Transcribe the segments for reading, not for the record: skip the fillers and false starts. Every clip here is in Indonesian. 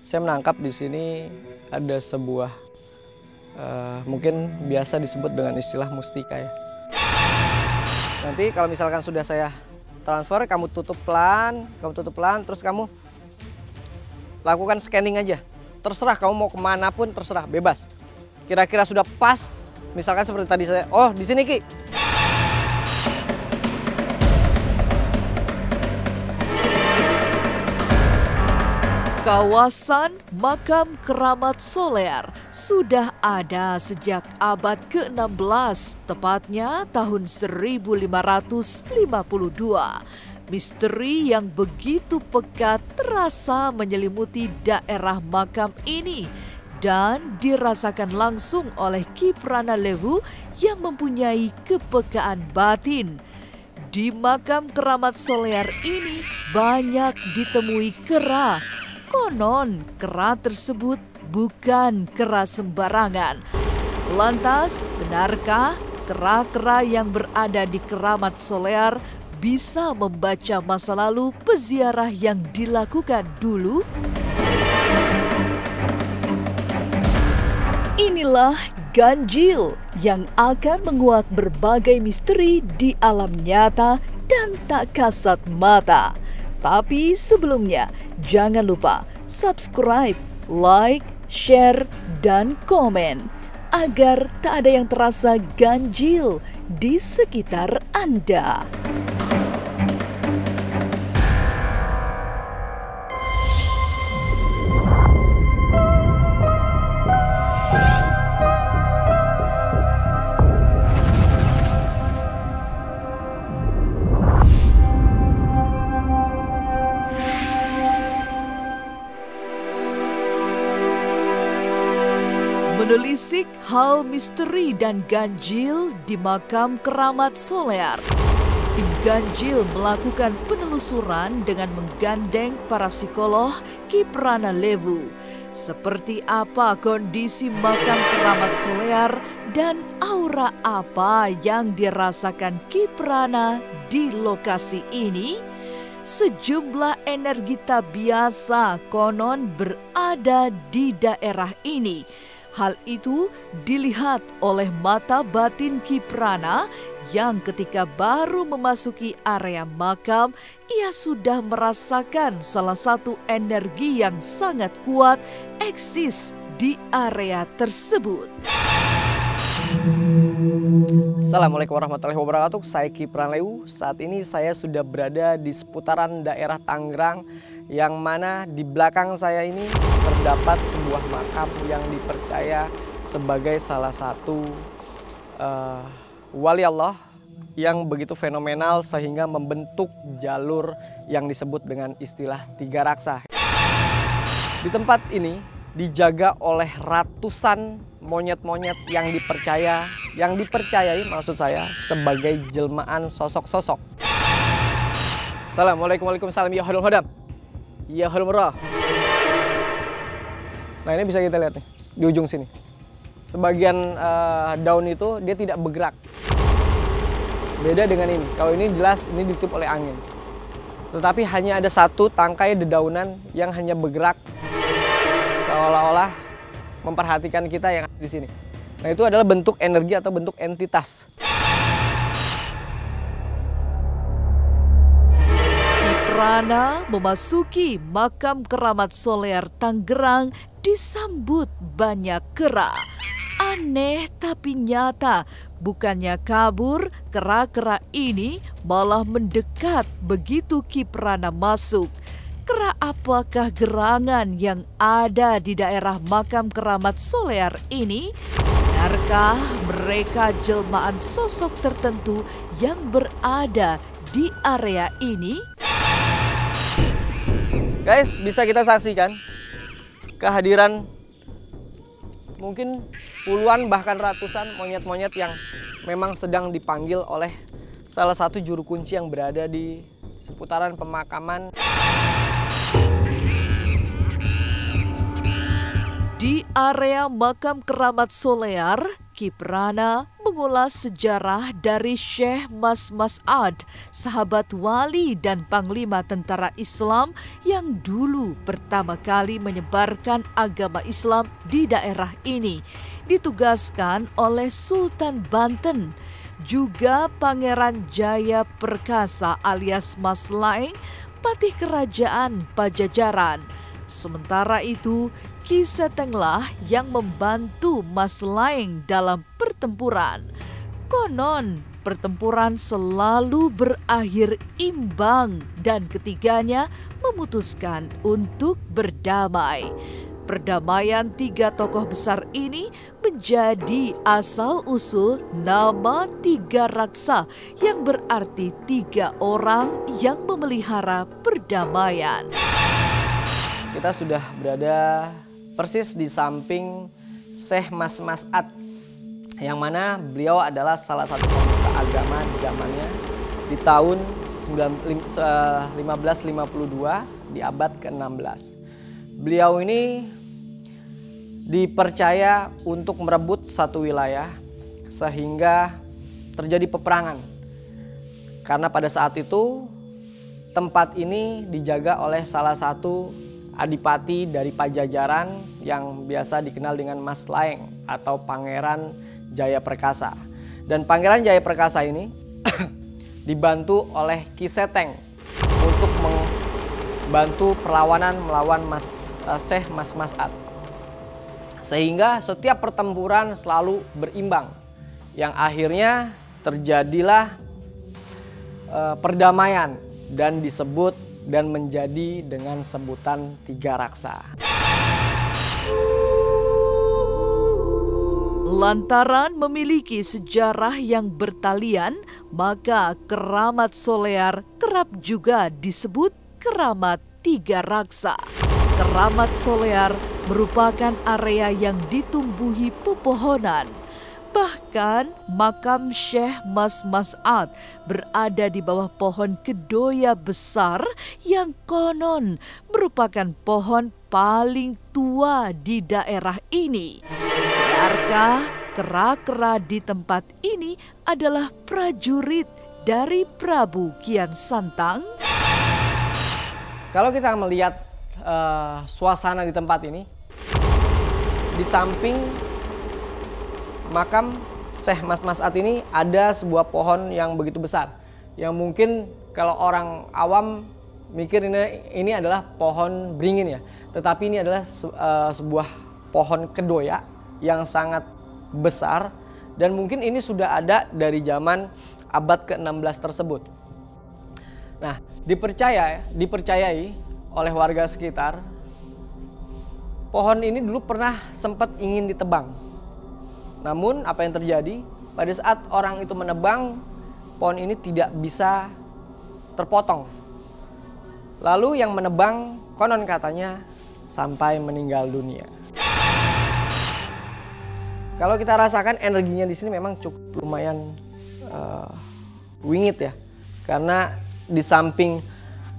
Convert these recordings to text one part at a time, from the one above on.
Saya menangkap di sini ada sebuah mungkin biasa disebut dengan istilah mustika ya. Nanti kalau misalkan sudah saya transfer, kamu tutup pelan, terus kamu lakukan scanning aja. Terserah kamu mau kemana pun, terserah, bebas. Kira-kira sudah pas, misalkan seperti tadi saya, oh di sini Ki. Kawasan makam keramat Soler sudah ada sejak abad ke-16, tepatnya tahun 1552. Misteri yang begitu pekat terasa menyelimuti daerah makam ini dan dirasakan langsung oleh Ki Pranalewu yang mempunyai kepekaan batin. Di makam keramat Soler ini banyak ditemui kera. Konon, kera tersebut bukan kera sembarangan. Lantas, benarkah kera-kera yang berada di keramat Soler bisa membaca masa lalu peziarah yang dilakukan dulu? Inilah ganjil yang akan menguak berbagai misteri di alam nyata dan tak kasat mata. Tapi sebelumnya, jangan lupa subscribe, like, share, dan komen agar tak ada yang terasa ganjil di sekitar Anda. Menelisik hal misteri dan ganjil di makam keramat Soler. Tim ganjil melakukan penelusuran dengan menggandeng para psikolog Ki Pranalewu. Seperti apa kondisi makam keramat Soler dan aura apa yang dirasakan Ki Prana di lokasi ini? Sejumlah energi tak biasa konon berada di daerah ini. Hal itu dilihat oleh mata batin Ki Prana yang ketika baru memasuki area makam, ia sudah merasakan salah satu energi yang sangat kuat eksis di area tersebut. Assalamualaikum warahmatullahi wabarakatuh. Saya Ki Pranalewu. Saat ini saya sudah berada di seputaran daerah Tangerang, yang mana di belakang saya ini terdapat sebuah makam yang dipercaya sebagai salah satu wali Allah yang begitu fenomenal sehingga membentuk jalur yang disebut dengan istilah tiga raksa. Di tempat ini dijaga oleh ratusan monyet-monyet yang dipercayai maksud saya sebagai jelmaan sosok-sosok. Assalamualaikum warahmatullahi wabarakatuh. Ya halumrah. Nah ini bisa kita lihat nih di ujung sini. Sebagian daun itu dia tidak bergerak. Beda dengan ini. Kalau ini jelas ini ditutup oleh angin. Tetapi hanya ada satu tangkai dedaunan yang hanya bergerak seolah-olah memperhatikan kita yang ada di sini. Nah itu adalah bentuk energi atau bentuk entitas. Prana memasuki makam keramat Soler Tangerang disambut banyak kera. Aneh tapi nyata, bukannya kabur, kera-kera ini malah mendekat begitu Ki Prana masuk. Kera apakah gerangan yang ada di daerah makam keramat Soler ini? Benarkah mereka jelmaan sosok tertentu yang berada di area ini? Guys, bisa kita saksikan kehadiran mungkin puluhan bahkan ratusan monyet-monyet yang memang sedang dipanggil oleh salah satu juru kunci yang berada di seputaran pemakaman. Di area makam keramat Soler, Ki Prana mengulas sejarah dari Syekh Mas Mas'ad, sahabat wali dan panglima tentara Islam yang dulu pertama kali menyebarkan agama Islam di daerah ini, ditugaskan oleh Sultan Banten, juga Pangeran Jaya Perkasa alias Mas Laing, patih kerajaan Pajajaran. Sementara itu, Ki Setenglah yang membantu Mas Laing dalam pertempuran. Konon, pertempuran selalu berakhir imbang dan ketiganya memutuskan untuk berdamai. Perdamaian tiga tokoh besar ini menjadi asal-usul nama Tiga Raksa yang berarti tiga orang yang memelihara perdamaian. Kita sudah berada persis di samping Syekh Mas Mas'ad, yang mana beliau adalah salah satu pemuka agama di zamannya di tahun 1552 di abad ke-16. Beliau ini dipercaya untuk merebut satu wilayah sehingga terjadi peperangan. Karena pada saat itu tempat ini dijaga oleh salah satu adipati dari Pajajaran yang biasa dikenal dengan Mas Laing atau Pangeran Jaya Perkasa. Dan Pangeran Jaya Perkasa ini dibantu oleh Ki Seteng untuk membantu perlawanan melawan Syekh Mas Mas'ad. Sehingga setiap pertempuran selalu berimbang, yang akhirnya terjadilah perdamaian dan disebut dan menjadi dengan sebutan Tiga Raksa. Lantaran memiliki sejarah yang bertalian, maka Keramat Solear kerap juga disebut Keramat Tiga Raksa. Keramat Solear merupakan area yang ditumbuhi pepohonan. Bahkan makam Syekh Mas Mas'ad berada di bawah pohon kedoya besar yang konon merupakan pohon paling tua di daerah ini. Benarkah kera-kera di tempat ini adalah prajurit dari Prabu Kian Santang? Kalau kita melihat suasana di tempat ini, di samping makam Syekh Mas Mas'ad ini ada sebuah pohon yang begitu besar, yang mungkin kalau orang awam mikir ini adalah pohon beringin ya, tetapi ini adalah sebuah pohon kedoya yang sangat besar, dan mungkin ini sudah ada dari zaman abad ke-16 tersebut. Nah, dipercayai oleh warga sekitar, pohon ini dulu pernah sempat ingin ditebang. Namun apa yang terjadi? Pada saat orang itu menebang, pohon ini tidak bisa terpotong. Lalu yang menebang konon katanya sampai meninggal dunia. Kalau kita rasakan energinya di sini memang cukup lumayan wingit ya. Karena di samping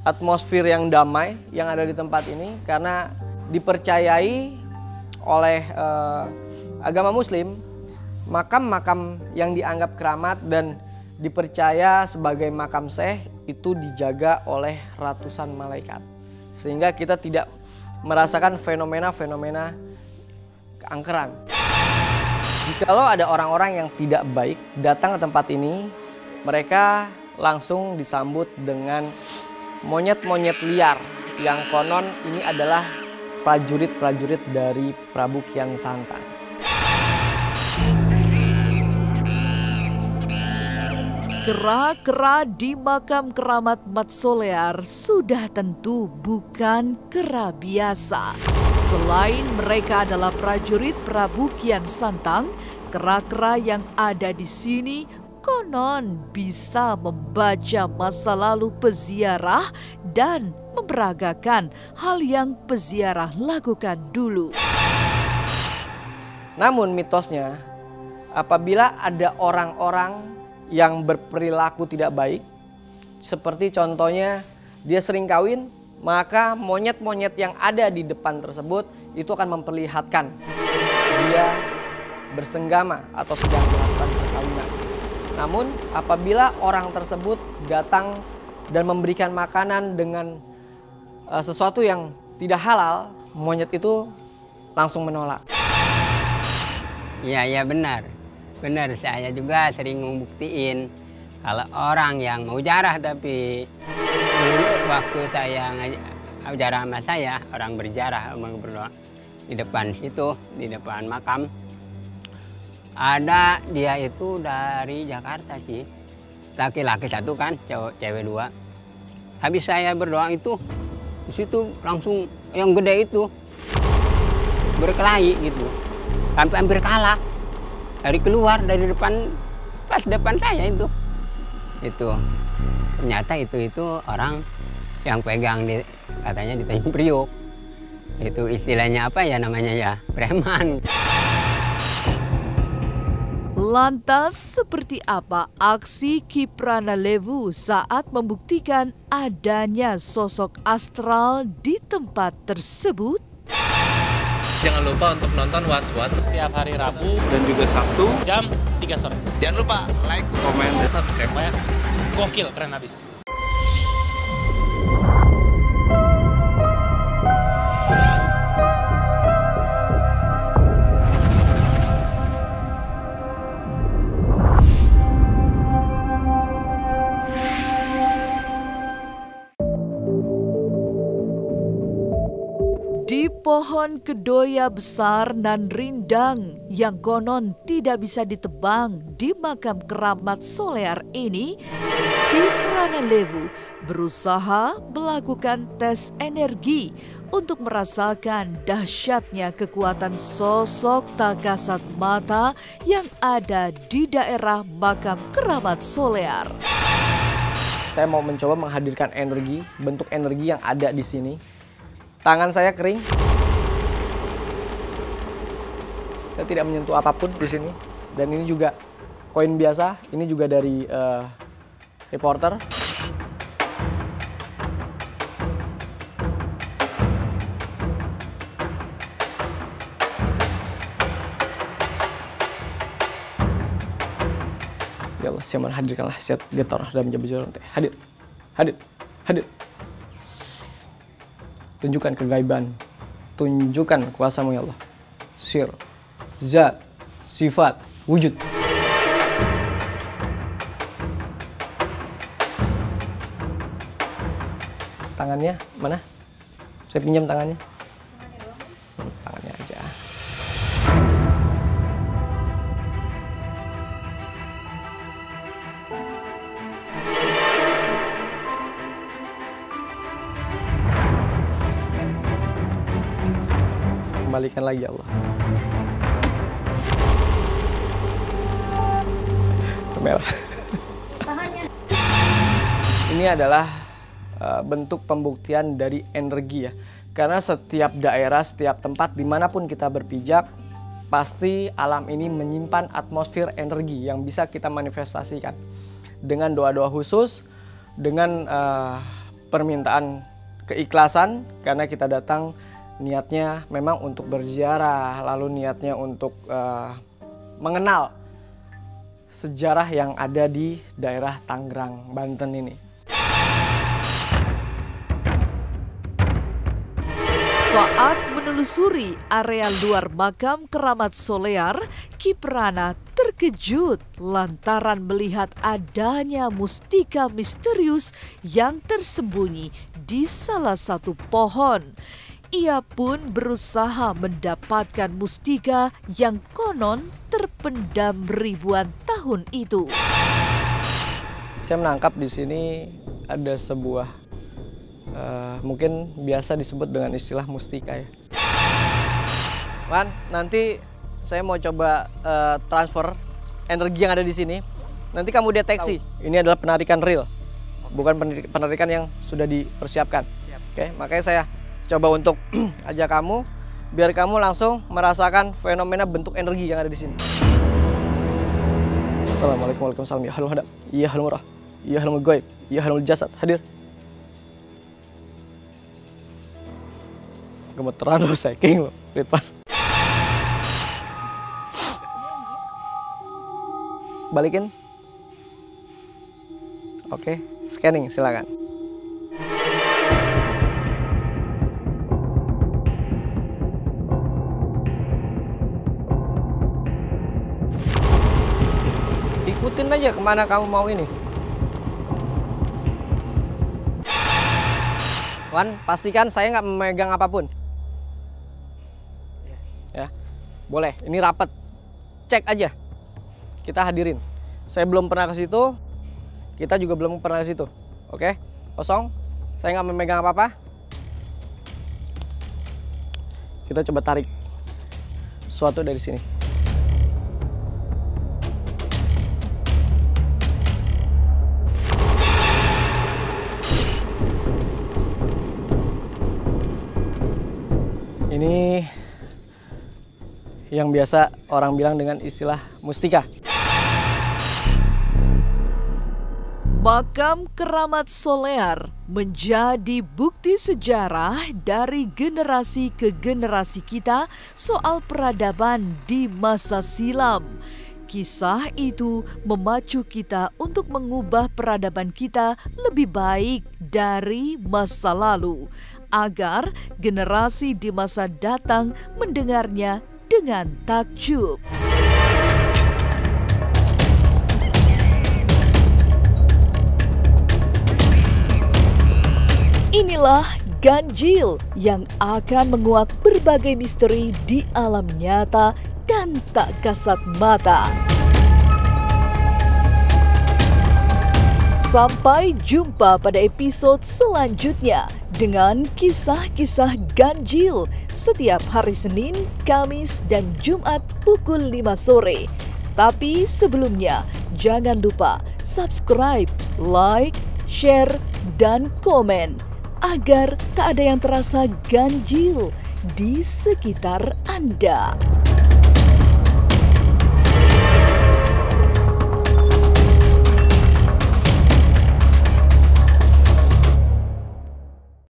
atmosfer yang damai yang ada di tempat ini, karena dipercayai oleh agama Muslim, makam-makam yang dianggap keramat dan dipercaya sebagai makam syekh itu dijaga oleh ratusan malaikat. Sehingga kita tidak merasakan fenomena-fenomena keangkeran. Jikalau ada orang-orang yang tidak baik datang ke tempat ini, mereka langsung disambut dengan monyet-monyet liar yang konon ini adalah prajurit-prajurit dari Prabu Kian Santang. Kera-kera di makam Keramat Mat Solear sudah tentu bukan kera biasa. Selain mereka adalah prajurit Prabu Kian Santang, kera-kera yang ada di sini konon bisa membaca masa lalu peziarah dan memperagakan hal yang peziarah lakukan dulu. Namun mitosnya, apabila ada orang-orang yang berperilaku tidak baik, seperti contohnya dia sering kawin, maka monyet-monyet yang ada di depan tersebut itu akan memperlihatkan dia bersenggama atau sedang melakukan perkawinan. Namun apabila orang tersebut datang dan memberikan makanan dengan sesuatu yang tidak halal, monyet itu langsung menolak. Iya benar. Benar, saya juga sering membuktiin kalau orang yang mau jarah, tapi dulu waktu saya jarah sama saya, orang berjarah berdoa di depan situ, di depan makam. Ada dia itu dari Jakarta sih, laki-laki satu kan, cewek dua. Habis saya berdoa itu, di situ langsung yang gede itu berkelahi gitu, hampir kalah. Dari keluar dari depan, pas depan saya itu ternyata itu orang yang pegang katanya di Tanjung Priok. Itu istilahnya apa ya namanya ya, preman. Lantas seperti apa aksi Ki Pranalewu saat membuktikan adanya sosok astral di tempat tersebut? Jangan lupa untuk nonton Was-Was setiap hari Rabu dan juga Sabtu jam 3 sore. Jangan lupa like, komen, dan subscribe ya. Gokil, keren abis. Di pohon kedoya besar nan rindang yang konon tidak bisa ditebang di makam keramat Solear ini, Ki Pranalewu berusaha melakukan tes energi untuk merasakan dahsyatnya kekuatan sosok tak kasat mata yang ada di daerah makam keramat Solear. Saya mau mencoba menghadirkan energi, bentuk energi yang ada di sini. Tangan saya kering. Saya tidak menyentuh apapun di sini. Dan ini juga koin biasa. Ini juga dari reporter. Ya Allah, saya menghadirkanlah set getar dan menjadi juara. Hadir, hadir, hadir. Tunjukkan kegaiban, tunjukkan kuasa-Mu ya Allah. Sir, zat, sifat, wujud. Tangannya mana? Saya pinjam tangannya. Tangannya aja. Kembalikan lagi ya Allah. Merah. Ini adalah bentuk pembuktian dari energi ya. Karena setiap daerah, setiap tempat dimanapun kita berpijak, pasti alam ini menyimpan atmosfer energi yang bisa kita manifestasikan. Dengan doa-doa khusus, dengan permintaan keikhlasan, karena kita datang niatnya memang untuk berziarah, lalu niatnya untuk mengenal sejarah yang ada di daerah Tangerang, Banten ini. Saat menelusuri area luar makam keramat Solear, Ki Prana terkejut lantaran melihat adanya mustika misterius yang tersembunyi di salah satu pohon. Ia pun berusaha mendapatkan mustika yang konon terpendam ribuan tahun itu. Saya menangkap di sini ada sebuah mungkin biasa disebut dengan istilah mustika ya. Man, nanti saya mau coba transfer energi yang ada di sini. Nanti kamu deteksi. Ini adalah penarikan real, bukan penarikan yang sudah dipersiapkan. Oke, makanya saya coba untuk ajak kamu, biar kamu langsung merasakan fenomena bentuk energi yang ada di sini. Assalamualaikum warahmatullahi wabarakatuh. Ya halul hadam, ya halul murah, ya halul gaib, ya halul jasad. Hadir. Gemeteran lo, saking lo, Ridwan. balikin. Oke, scanning silakan. Ikutin aja kemana kamu mau ini. Wan, pastikan saya nggak memegang apapun. Ya, boleh. Ini rapat. Cek aja. Kita hadirin. Saya belum pernah ke situ. Kita juga belum pernah ke situ. Oke, kosong. Saya nggak memegang apa-apa. Kita coba tarik sesuatu dari sini. Ini yang biasa orang bilang dengan istilah mustika. Makam Keramat Solear menjadi bukti sejarah dari generasi ke generasi kita soal peradaban di masa silam. Kisah itu memacu kita untuk mengubah peradaban kita lebih baik dari masa lalu, agar generasi di masa datang mendengarnya dengan takjub. Inilah ganjil yang akan menguak berbagai misteri di alam nyata dan tak kasat mata. Sampai jumpa pada episode selanjutnya dengan kisah-kisah ganjil setiap hari Senin, Kamis, dan Jumat pukul 5 sore. Tapi sebelumnya, jangan lupa subscribe, like, share, dan komen agar tak ada yang terasa ganjil di sekitar Anda.